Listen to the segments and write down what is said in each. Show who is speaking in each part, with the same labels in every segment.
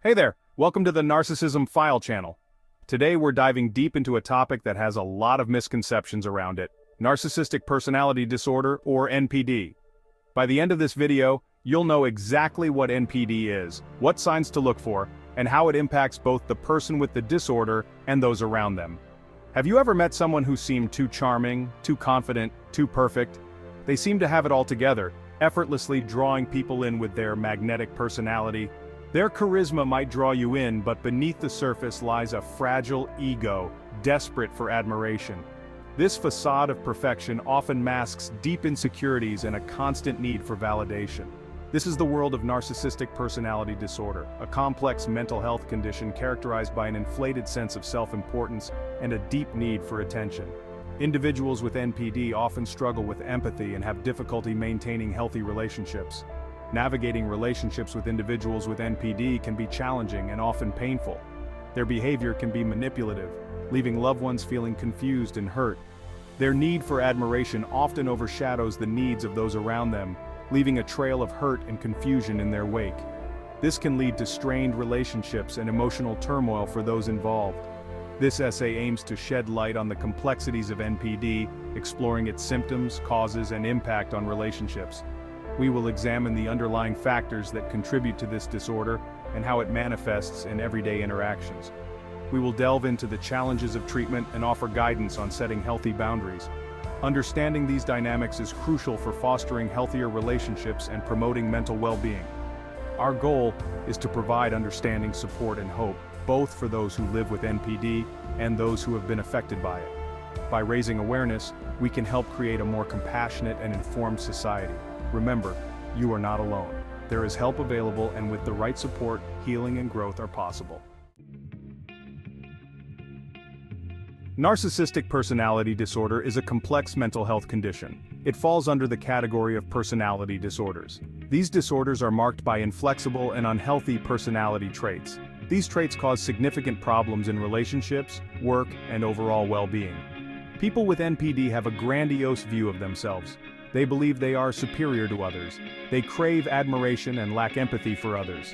Speaker 1: Hey there, welcome to the Narcissism File channel. Today we're diving deep into a topic that has a lot of misconceptions around it, Narcissistic Personality Disorder, or NPD. By the end of this video, you'll know exactly what NPD is, what signs to look for, and how it impacts both the person with the disorder and those around them. Have you ever met someone who seemed too charming, too confident, too perfect? They seem to have it all together, effortlessly drawing people in with their magnetic personality. Their charisma might draw you in, but beneath the surface lies a fragile ego, desperate for admiration. This facade of perfection often masks deep insecurities and a constant need for validation. This is the world of narcissistic personality disorder, a complex mental health condition characterized by an inflated sense of self-importance and a deep need for attention. Individuals with NPD often struggle with empathy and have difficulty maintaining healthy relationships. Navigating relationships with individuals with NPD can be challenging and often painful. Their behavior can be manipulative, leaving loved ones feeling confused and hurt. Their need for admiration often overshadows the needs of those around them, leaving a trail of hurt and confusion in their wake. This can lead to strained relationships and emotional turmoil for those involved. This essay aims to shed light on the complexities of NPD, exploring its symptoms, causes, and impact on relationships. We will examine the underlying factors that contribute to this disorder and how it manifests in everyday interactions. We will delve into the challenges of treatment and offer guidance on setting healthy boundaries. Understanding these dynamics is crucial for fostering healthier relationships and promoting mental well-being. Our goal is to provide understanding, support, and hope, both for those who live with NPD and those who have been affected by it. By raising awareness, we can help create a more compassionate and informed society. Remember, you are not alone. There is help available, and with the right support, healing and growth are possible. Narcissistic personality disorder is a complex mental health condition. It falls under the category of personality disorders. These disorders are marked by inflexible and unhealthy personality traits. These traits cause significant problems in relationships, work, and overall well-being. People with NPD have a grandiose view of themselves. They believe they are superior to others. They crave admiration and lack empathy for others.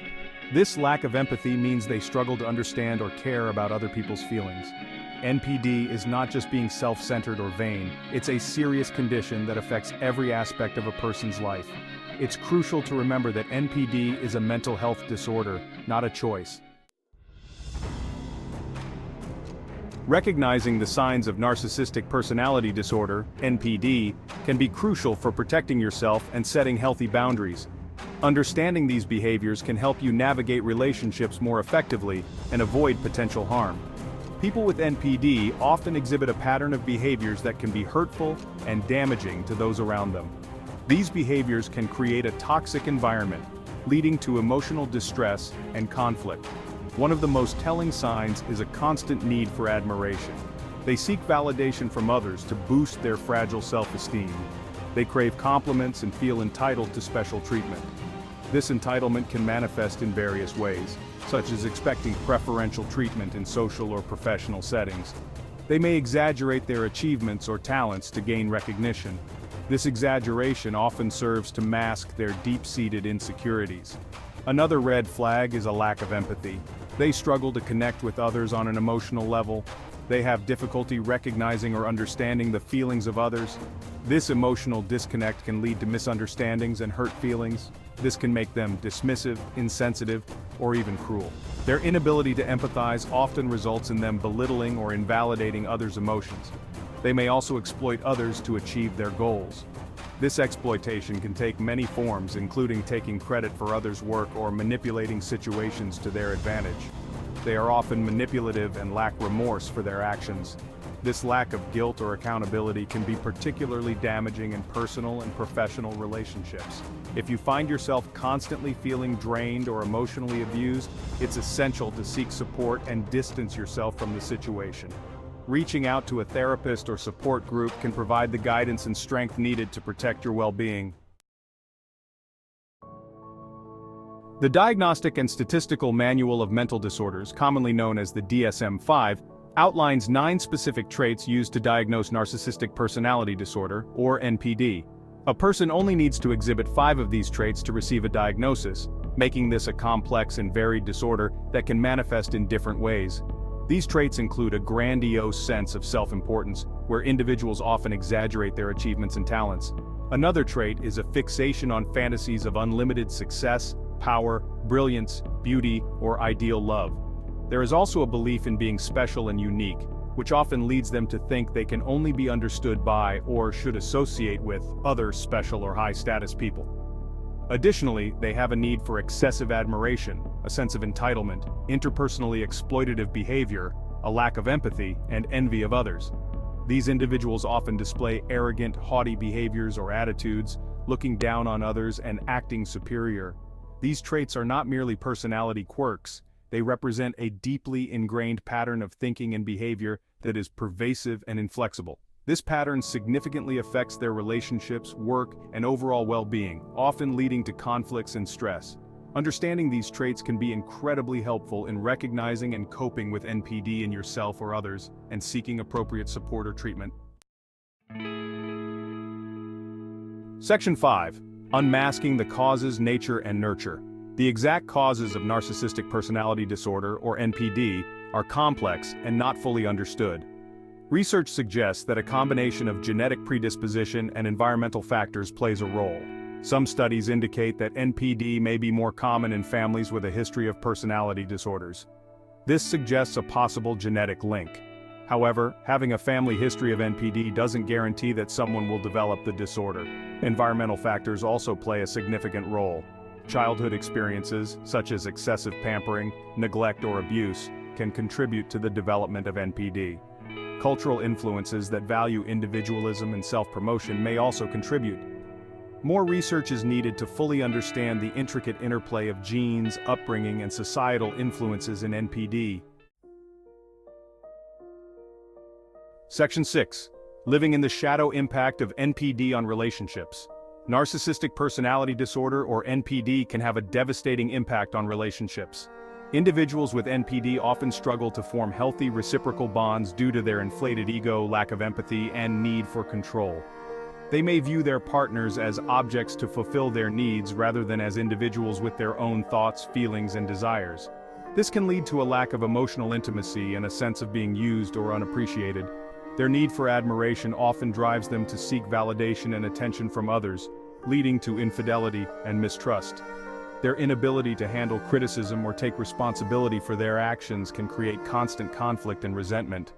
Speaker 1: This lack of empathy means they struggle to understand or care about other people's feelings. NPD is not just being self-centered or vain, it's a serious condition that affects every aspect of a person's life. It's crucial to remember that NPD is a mental health disorder, not a choice. Recognizing the signs of narcissistic personality disorder, NPD, can be crucial for protecting yourself and setting healthy boundaries. Understanding these behaviors can help you navigate relationships more effectively and avoid potential harm. People with NPD often exhibit a pattern of behaviors that can be hurtful and damaging to those around them. These behaviors can create a toxic environment, leading to emotional distress and conflict. One of the most telling signs is a constant need for admiration. They seek validation from others to boost their fragile self-esteem. They crave compliments and feel entitled to special treatment. This entitlement can manifest in various ways, such as expecting preferential treatment in social or professional settings. They may exaggerate their achievements or talents to gain recognition. This exaggeration often serves to mask their deep-seated insecurities. Another red flag is a lack of empathy. They struggle to connect with others on an emotional level. They have difficulty recognizing or understanding the feelings of others. This emotional disconnect can lead to misunderstandings and hurt feelings. This can make them dismissive, insensitive, or even cruel. Their inability to empathize often results in them belittling or invalidating others' emotions. They may also exploit others to achieve their goals. This exploitation can take many forms, including taking credit for others' work or manipulating situations to their advantage. They are often manipulative and lack remorse for their actions. This lack of guilt or accountability can be particularly damaging in personal and professional relationships. If you find yourself constantly feeling drained or emotionally abused, it's essential to seek support and distance yourself from the situation. Reaching out to a therapist or support group can provide the guidance and strength needed to protect your well-being. The Diagnostic and Statistical Manual of Mental Disorders, commonly known as the DSM-5, outlines 9 specific traits used to diagnose narcissistic personality disorder, or NPD. A person only needs to exhibit 5 of these traits to receive a diagnosis. making this a complex and varied disorder that can manifest in different ways. These traits include a grandiose sense of self-importance, where individuals often exaggerate their achievements and talents. Another trait is a fixation on fantasies of unlimited success, power, brilliance, beauty, or ideal love. There is also a belief in being special and unique, which often leads them to think they can only be understood by or should associate with other special or high-status people. Additionally, they have a need for excessive admiration, a sense of entitlement, interpersonally exploitative behavior, a lack of empathy, and envy of others. These individuals often display arrogant, haughty behaviors or attitudes, looking down on others and acting superior. These traits are not merely personality quirks, they represent a deeply ingrained pattern of thinking and behavior that is pervasive and inflexible. This pattern significantly affects their relationships, work, and overall well-being, often leading to conflicts and stress. Understanding these traits can be incredibly helpful in recognizing and coping with NPD in yourself or others, and seeking appropriate support or treatment. Section 5. Unmasking the causes, nature, and nurture. The exact causes of narcissistic personality disorder, or NPD, are complex and not fully understood. Research suggests that a combination of genetic predisposition and environmental factors plays a role. Some studies indicate that NPD may be more common in families with a history of personality disorders. This suggests a possible genetic link. However, having a family history of NPD doesn't guarantee that someone will develop the disorder. Environmental factors also play a significant role. Childhood experiences, such as excessive pampering, neglect, or abuse, can contribute to the development of NPD. Cultural influences that value individualism and self-promotion may also contribute. More research is needed to fully understand the intricate interplay of genes, upbringing, and societal influences in NPD. Section 6. Living in the shadow impact of NPD on relationships. Narcissistic personality disorder, or NPD, can have a devastating impact on relationships. Individuals with NPD often struggle to form healthy reciprocal bonds due to their inflated ego, lack of empathy, and need for control. They may view their partners as objects to fulfill their needs rather than as individuals with their own thoughts, feelings, and desires. This can lead to a lack of emotional intimacy and a sense of being used or unappreciated. Their need for admiration often drives them to seek validation and attention from others, leading to infidelity and mistrust. Their inability to handle criticism or take responsibility for their actions can create constant conflict and resentment.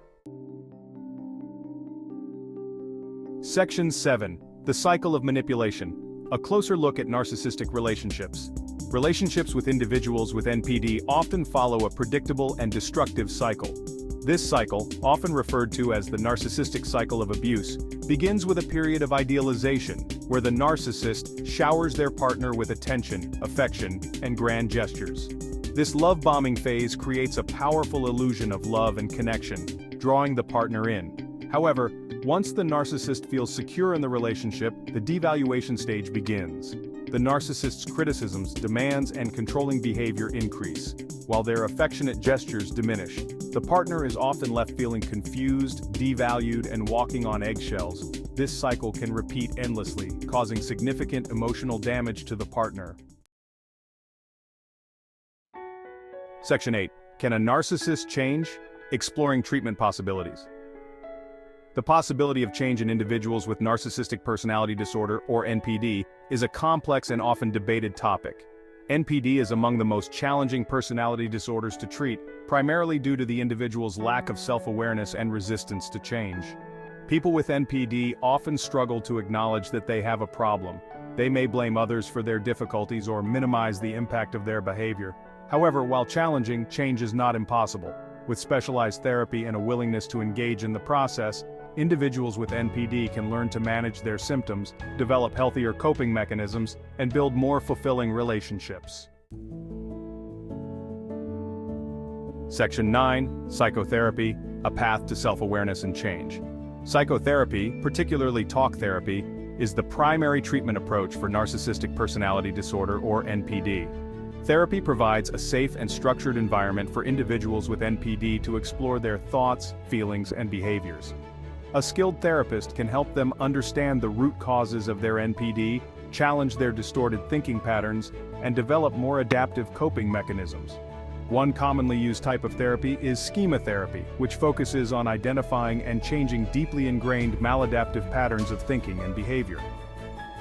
Speaker 1: Section 7. The cycle of manipulation. A closer look at narcissistic relationships. Relationships with individuals with NPD often follow a predictable and destructive cycle. This cycle, often referred to as the narcissistic cycle of abuse, begins with a period of idealization, where the narcissist showers their partner with attention, affection, and grand gestures. This love-bombing phase creates a powerful illusion of love and connection, drawing the partner in. However, once the narcissist feels secure in the relationship, the devaluation stage begins. The narcissist's criticisms, demands, and controlling behavior increase, while their affectionate gestures diminish. The partner is often left feeling confused, devalued, and walking on eggshells. This cycle can repeat endlessly, causing significant emotional damage to the partner. Section 8. Can a narcissist change? Exploring treatment possibilities. The possibility of change in individuals with narcissistic personality disorder, or NPD, is a complex and often debated topic. NPD is among the most challenging personality disorders to treat, primarily due to the individual's lack of self-awareness and resistance to change. People with NPD often struggle to acknowledge that they have a problem. They may blame others for their difficulties or minimize the impact of their behavior. However, while challenging, change is not impossible. With specialized therapy and a willingness to engage in the process, individuals with NPD can learn to manage their symptoms, develop healthier coping mechanisms, and build more fulfilling relationships. Section 9. Psychotherapy, a path to self-awareness and change. Psychotherapy, particularly talk therapy, is the primary treatment approach for narcissistic personality disorder, or NPD. Therapy provides a safe and structured environment for individuals with NPD to explore their thoughts, feelings, and behaviors. A skilled therapist can help them understand the root causes of their NPD, challenge their distorted thinking patterns, and develop more adaptive coping mechanisms. One commonly used type of therapy is schema therapy, which focuses on identifying and changing deeply ingrained maladaptive patterns of thinking and behavior.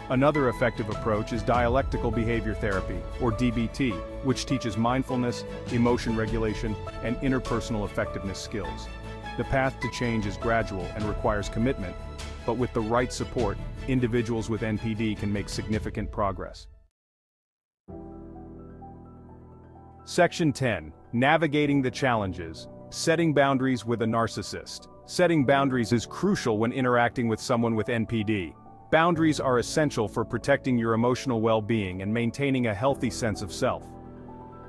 Speaker 1: Another effective approach is dialectical behavior therapy, or DBT, which teaches mindfulness, emotion regulation, and interpersonal effectiveness skills. The path to change is gradual and requires commitment, but with the right support, individuals with NPD can make significant progress. Section 10. Navigating the challenges. Setting boundaries with a narcissist. Setting boundaries is crucial when interacting with someone with NPD. Boundaries are essential for protecting your emotional well-being and maintaining a healthy sense of self.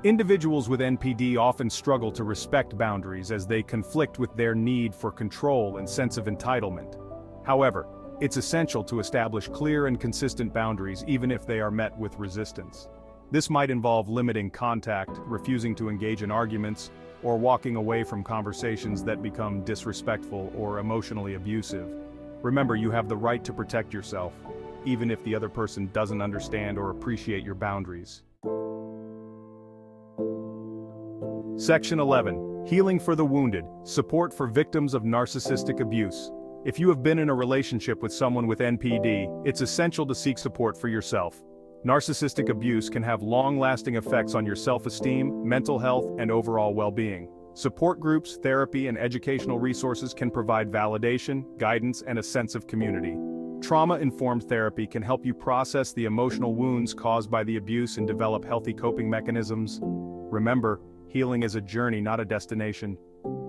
Speaker 1: Individuals with NPD often struggle to respect boundaries as they conflict with their need for control and sense of entitlement. However, it's essential to establish clear and consistent boundaries even if they are met with resistance. This might involve limiting contact, refusing to engage in arguments, or walking away from conversations that become disrespectful or emotionally abusive. Remember, you have the right to protect yourself, even if the other person doesn't understand or appreciate your boundaries. Section 11. Healing for the wounded. Support for victims of narcissistic abuse. If you have been in a relationship with someone with NPD, it's essential to seek support for yourself. Narcissistic abuse can have long-lasting effects on your self-esteem, mental health, and overall well-being. Support groups, therapy, and educational resources can provide validation, guidance, and a sense of community. Trauma-informed therapy can help you process the emotional wounds caused by the abuse and develop healthy coping mechanisms. Remember, healing is a journey, not a destination.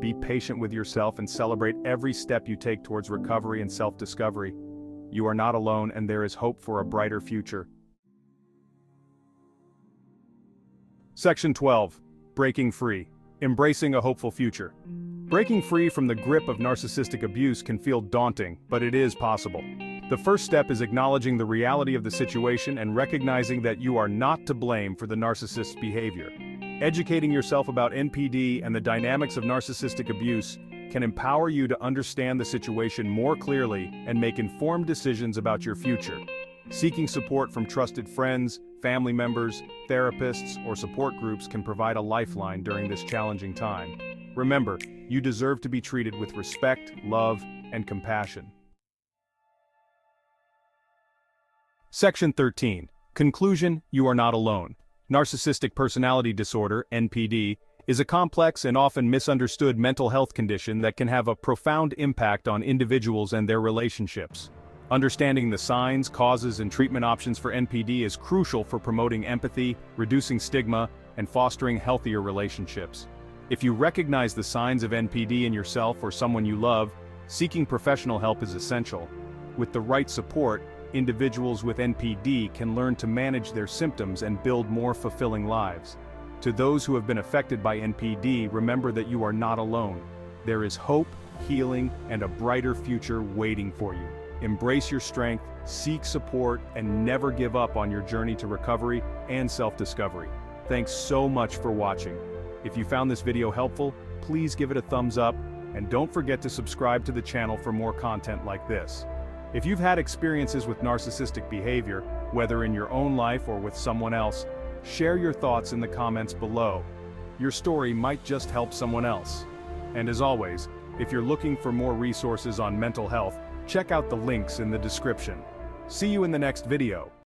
Speaker 1: Be patient with yourself and celebrate every step you take towards recovery and self-discovery. You are not alone, and there is hope for a brighter future. Section 12. Breaking free. Embracing a hopeful future. Breaking free from the grip of narcissistic abuse can feel daunting, but it is possible. The first step is acknowledging the reality of the situation and recognizing that you are not to blame for the narcissist's behavior. Educating yourself about NPD and the dynamics of narcissistic abuse can empower you to understand the situation more clearly and make informed decisions about your future. Seeking support from trusted friends, family members, therapists, or support groups can provide a lifeline during this challenging time. Remember, you deserve to be treated with respect, love, and compassion. Section 13. Conclusion: you are not alone. Narcissistic Personality Disorder, NPD, is a complex and often misunderstood mental health condition that can have a profound impact on individuals and their relationships. Understanding the signs, causes, and treatment options for NPD is crucial for promoting empathy, reducing stigma, and fostering healthier relationships. If you recognize the signs of NPD in yourself or someone you love, seeking professional help is essential. With the right support, individuals with NPD can learn to manage their symptoms and build more fulfilling lives. To those who have been affected by NPD, remember that you are not alone. There is hope, healing, and a brighter future waiting for you. Embrace your strength, seek support, and never give up on your journey to recovery and self-discovery. Thanks so much for watching. If you found this video helpful, please give it a thumbs up, and don't forget to subscribe to the channel for more content like this. If you've had experiences with narcissistic behavior, whether in your own life or with someone else, share your thoughts in the comments below. Your story might just help someone else. And as always, if you're looking for more resources on mental health, check out the links in the description. See you in the next video.